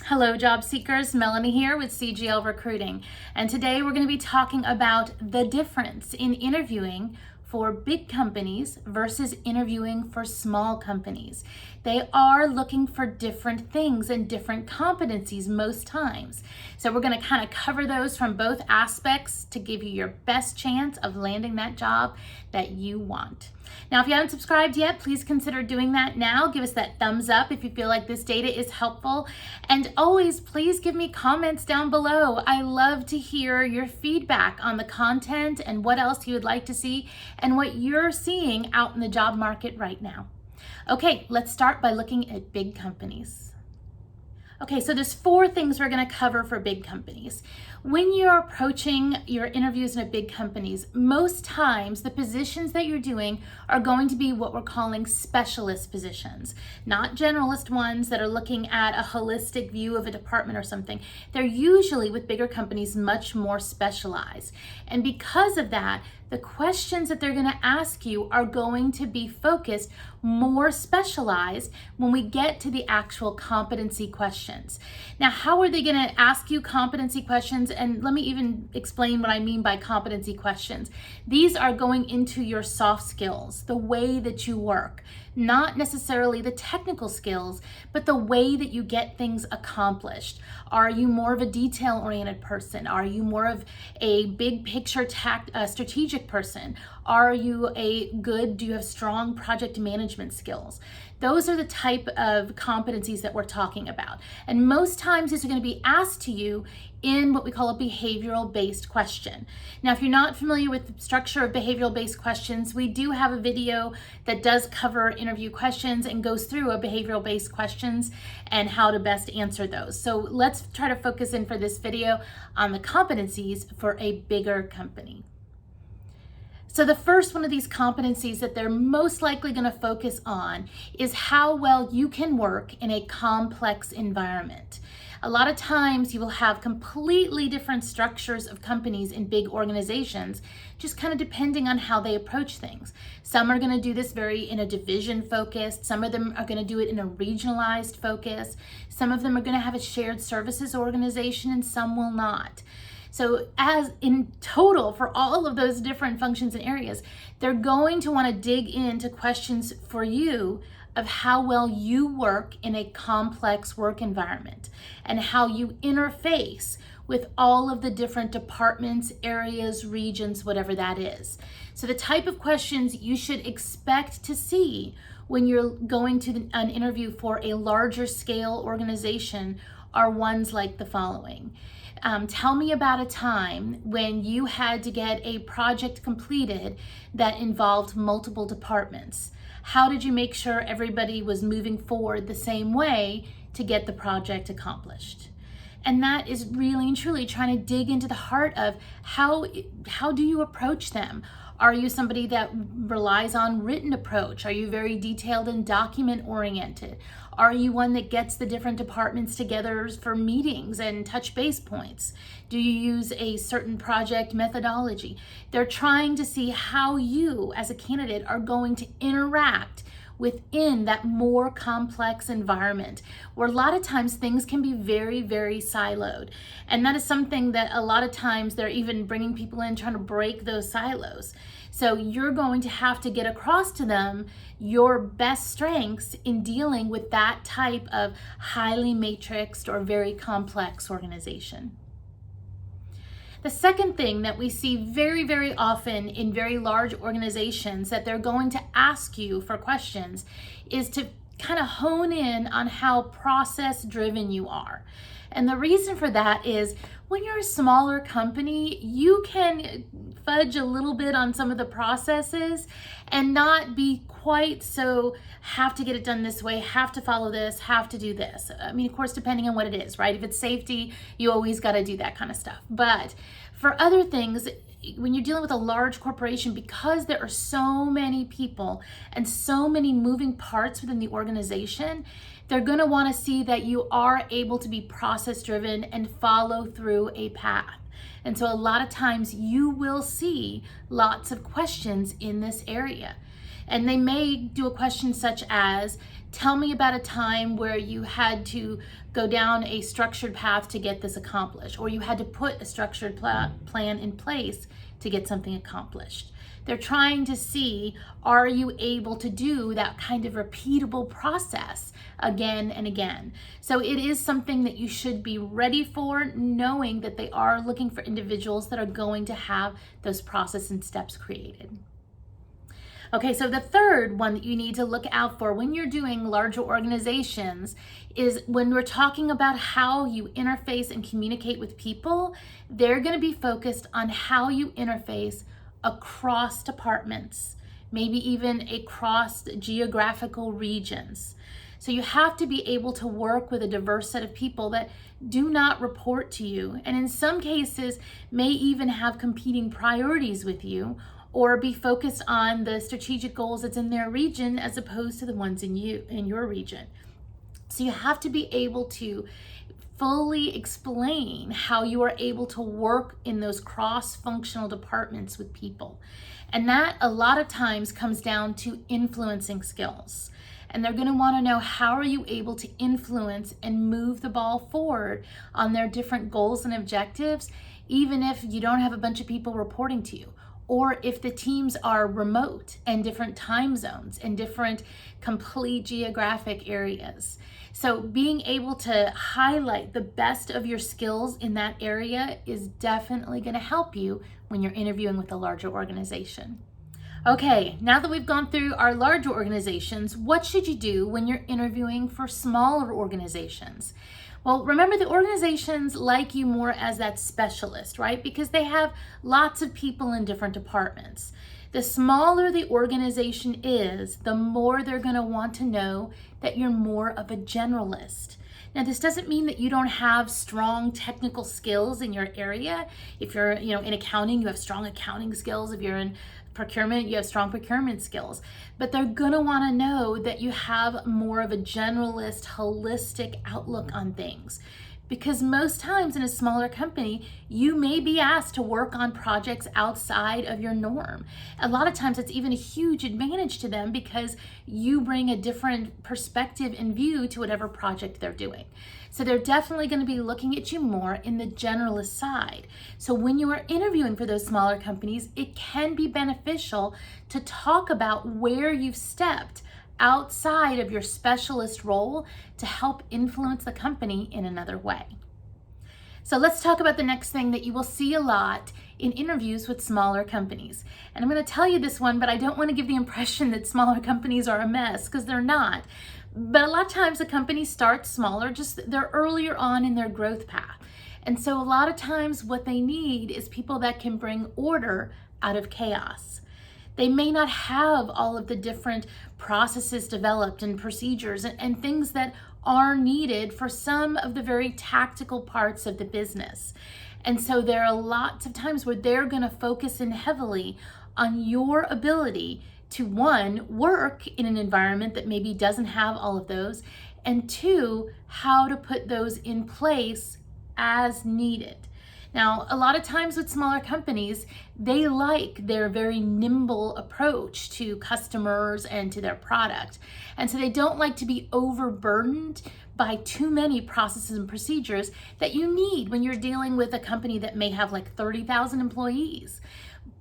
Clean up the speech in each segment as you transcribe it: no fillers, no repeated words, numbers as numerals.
Hello, job seekers. Melanie here with CGL Recruiting. And today we're going to be talking about the difference in interviewing for big companies versus interviewing for small companies. They are looking for different things and different competencies most times. So we're going to kind of cover those from both aspects to give you your best chance of landing that job that you want. Now, if you haven't subscribed yet, please consider doing that now. Give us that thumbs up if you feel like this data is helpful. And always, please give me comments down below. I love to hear your feedback on the content and what else you would like to see and what you're seeing out in the job market right now. Okay, let's start by looking at big companies. Okay, so there's 4 things we're going to cover for big companies. When you're approaching your interviews in a big companies, most times the positions that you're doing are going to be what we're calling specialist positions, not generalist ones that are looking at a holistic view of a department or something. They're usually, with bigger companies, much more specialized. And because of that, the questions that they're going to ask you are going to be focused, more specialized when we get to the actual competency questions. Now, how are they going to ask you competency questions? And let me even explain what I mean by competency questions. These are going into your soft skills, the way that you work, not necessarily the technical skills, but the way that you get things accomplished. Are you more of a detail-oriented person? Are you more of a big picture strategic person? Do you have strong project management skills? Those are the type of competencies that we're talking about. And most times these are going to be asked to you in what we call a behavioral based question. Now, if you're not familiar with the structure of behavioral based questions, we do have a video that does cover interview questions and goes through a behavioral based questions and how to best answer those. So let's try to focus in for this video on the competencies for a bigger company. So the first one of these competencies that they're most likely going to focus on is how well you can work in a complex environment. A lot of times you will have completely different structures of companies in big organizations, just kind of depending on how they approach things. Some are going to do this very in a division focused. Some of them are going to do it in a regionalized focus. Some of them are going to have a shared services organization and some will not. So as in total, for all of those different functions and areas, they're going to want to dig into questions for you of how well you work in a complex work environment and how you interface with all of the different departments, areas, regions, whatever that is. So the type of questions you should expect to see when you're going to an interview for a larger scale organization are ones like the following. Tell me about a time when you had to get a project completed that involved multiple departments. How did you make sure everybody was moving forward the same way to get the project accomplished? And that is really and truly trying to dig into the heart of how do you approach them? Are you somebody that relies on written approach? Are you very detailed and document oriented? Are you one that gets the different departments together for meetings and touch base points? Do you use a certain project methodology? They're trying to see how you as a candidate are going to interact within that more complex environment where a lot of times things can be very, very siloed. And that is something that a lot of times they're even bringing people in trying to break those silos. So you're going to have to get across to them your best strengths in dealing with that type of highly matrixed or very complex organization. The second thing that we see very, very often in very large organizations that they're going to ask you for questions is to kind of hone in on how process driven you are. And the reason for that is when you're a smaller company, you can fudge a little bit on some of the processes and not be quite so have to get it done this way, have to follow this, have to do this. I mean, of course, depending on what it is, right? If it's safety, you always got to do that kind of stuff. But for other things, when you're dealing with a large corporation, because there are so many people and so many moving parts within the organization, they're going to want to see that you are able to be process driven and follow through a path. And so a lot of times you will see lots of questions in this area. And they may do a question such as, tell me about a time where you had to go down a structured path to get this accomplished, or you had to put a structured plan in place to get something accomplished. They're trying to see, are you able to do that kind of repeatable process again and again? So it is something that you should be ready for, knowing that they are looking for individuals that are going to have those process and steps created. Okay, so the third one that you need to look out for when you're doing larger organizations is when we're talking about how you interface and communicate with people, they're going to be focused on how you interface across departments, maybe even across geographical regions. So you have to be able to work with a diverse set of people that do not report to you, and in some cases may even have competing priorities with you, or be focused on the strategic goals that's in their region as opposed to the ones in your region. So you have to be able to fully explain how you are able to work in those cross-functional departments with people. And that a lot of times comes down to influencing skills. And they're going to want to know, how are you able to influence and move the ball forward on their different goals and objectives, even if you don't have a bunch of people reporting to you, or if the teams are remote and different time zones and different complete geographic areas. So being able to highlight the best of your skills in that area is definitely going to help you when you're interviewing with a larger organization. Okay, now that we've gone through our larger organizations, what should you do when you're interviewing for smaller organizations? Well, remember, the organizations like you more as that specialist, right? Because they have lots of people in different departments. The smaller the organization is, the more they're going to want to know that you're more of a generalist. Now, this doesn't mean that you don't have strong technical skills in your area. If you're, in accounting, you have strong accounting skills. If you're in procurement, you have strong procurement skills. But they're going to want to know that you have more of a generalist, holistic outlook on things. Because most times in a smaller company, you may be asked to work on projects outside of your norm. A lot of times it's even a huge advantage to them because you bring a different perspective and view to whatever project they're doing. So they're definitely going to be looking at you more in the generalist side. So when you are interviewing for those smaller companies, it can be beneficial to talk about where you've stepped outside of your specialist role to help influence the company in another way. So let's talk about the next thing that you will see a lot in interviews with smaller companies. And I'm going to tell you this one, but I don't want to give the impression that smaller companies are a mess, because they're not. But a lot of times the company starts smaller, just they're earlier on in their growth path. And so a lot of times what they need is people that can bring order out of chaos. They may not have all of the different processes developed and procedures and things that are needed for some of the very tactical parts of the business. And so there are lots of times where they're going to focus in heavily on your ability to, one, work in an environment that maybe doesn't have all of those, and two, how to put those in place as needed. Now, a lot of times with smaller companies, they like their very nimble approach to customers and to their product. And so they don't like to be overburdened by too many processes and procedures that you need when you're dealing with a company that may have like 30,000 employees.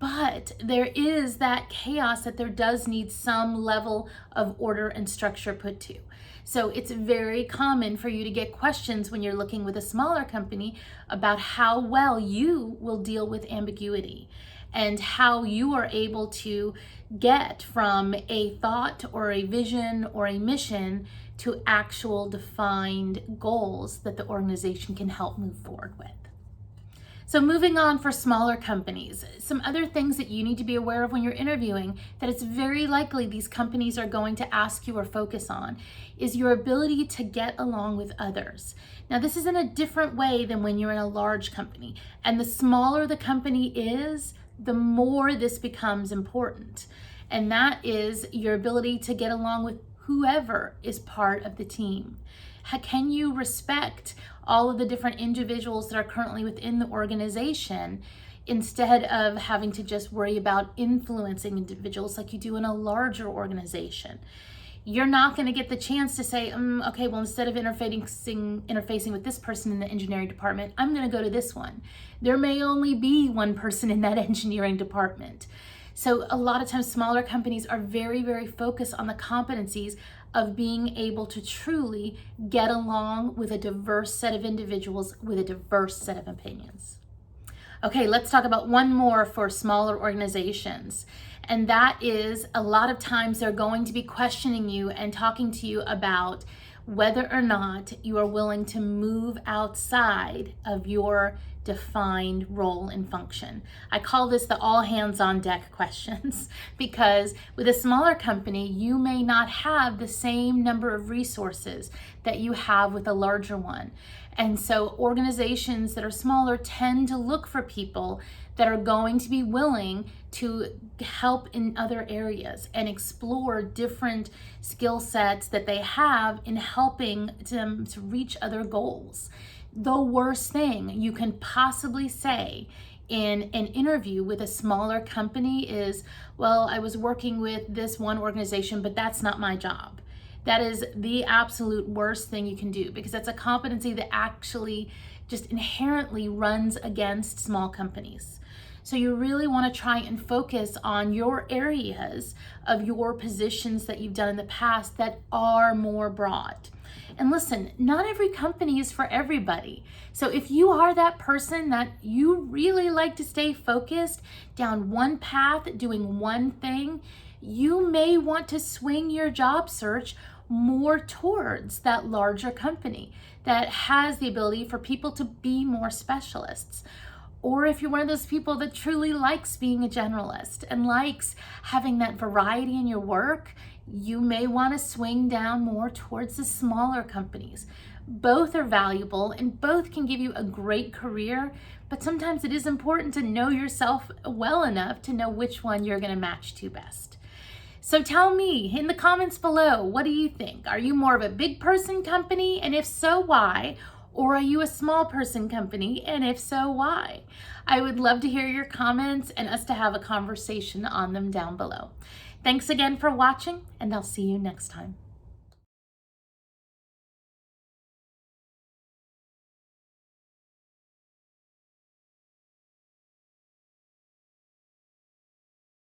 But there is that chaos that there does need some level of order and structure put to. So it's very common for you to get questions when you're looking with a smaller company about how well you will deal with ambiguity and how you are able to get from a thought or a vision or a mission to actual defined goals that the organization can help move forward with. So moving on, for smaller companies, some other things that you need to be aware of when you're interviewing that it's very likely these companies are going to ask you or focus on is your ability to get along with others. Now, this is in a different way than when you're in a large company. And the smaller the company is, the more this becomes important. And that is your ability to get along with whoever is part of the team. Can you respect all of the different individuals that are currently within the organization instead of having to just worry about influencing individuals like you do in a larger organization. You're not going to get the chance to say, okay, well, instead of interfacing with this person in the engineering department, I'm going to go to this one. There may only be one person in that engineering department. So a lot of times smaller companies are very, very focused on the competencies of being able to truly get along with a diverse set of individuals with a diverse set of opinions. Okay, let's talk about one more for smaller organizations. And that is, a lot of times they're going to be questioning you and talking to you about whether or not you are willing to move outside of your defined role and function. I call this the all hands on deck questions because with a smaller company, you may not have the same number of resources that you have with a larger one. And so organizations that are smaller tend to look for people that are going to be willing to help in other areas and explore different skill sets that they have in helping them to reach other goals. The worst thing you can possibly say in an interview with a smaller company is, well, I was working with this one organization, but that's not my job. That is the absolute worst thing you can do because that's a competency that actually just inherently runs against small companies. So you really want to try and focus on your areas of your positions that you've done in the past that are more broad. And listen, not every company is for everybody. So if you are that person that you really like to stay focused down one path, doing one thing, you may want to swing your job search more towards that larger company that has the ability for people to be more specialists. Or if you're one of those people that truly likes being a generalist and likes having that variety in your work, you may want to swing down more towards the smaller companies. Both are valuable and both can give you a great career, but sometimes it is important to know yourself well enough to know which one you're going to match to best. So tell me in the comments below, what do you think? Are you more of a big person company? And if so, why? Or are you a small person company? And if so, why? I would love to hear your comments and us to have a conversation on them down below. Thanks again for watching, and I'll see you next time.